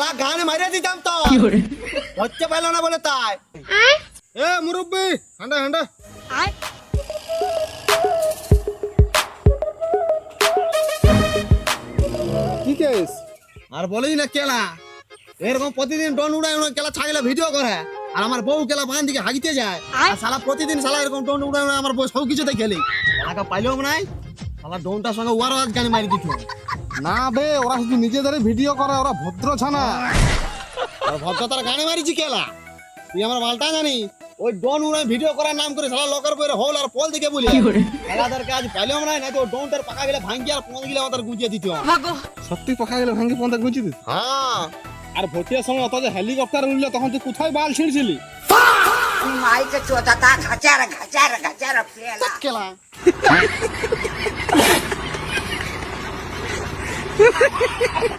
শালা গান মারিয়ে দিতাম তো হচ্ছে পাইলো না বলে তাই। এ মুরব্বি হান্ডা হান্ডা কি কেস? আর বলেই না কেলা এরকম প্রতিদিন ডন উড়ায় কেলা ছাগলে ভিডিও করে আর আমার বউ কেলা বান দিকে হাগিতে যায় আর শালা প্রতিদিন শালা এরকম ডন উড়ায় আমার বউ সব কিছুতে খেলে এলাকা পাইলেও নাই শালা ডনটার সঙ্গে ওয়ারও আজ গান মারি দিত। না বে, ওরা শুধু নিজেদের ভিডিও করে, ওরা ভদ্র ছানা। আর ভদ্রতার গানে মারিছি কেলা তুই আমার মালটা জানি ওই ডন উড়ায় ভিডিও করার নাম করে শালা লোকের বইরে হোল আর পল দিকে বলি এলাকার কাজ পাইলেও নাই না তো ডনটার পাকা গেলে ভাঙ্গি আর পল গেলে আমাদের গুজিয়ে দিত। সত্যি পাখা গেলে ভাঙ্গি পন্থা গুঁজি দিত। হ্যাঁ আর ভোটের সময় অত যে হেলিকপ্টার উঠলে তখন তুই কোথায় বাল ছিঁড়ছিলি? माईचं चोथा घचार घचार घचार आपल्याला কেলা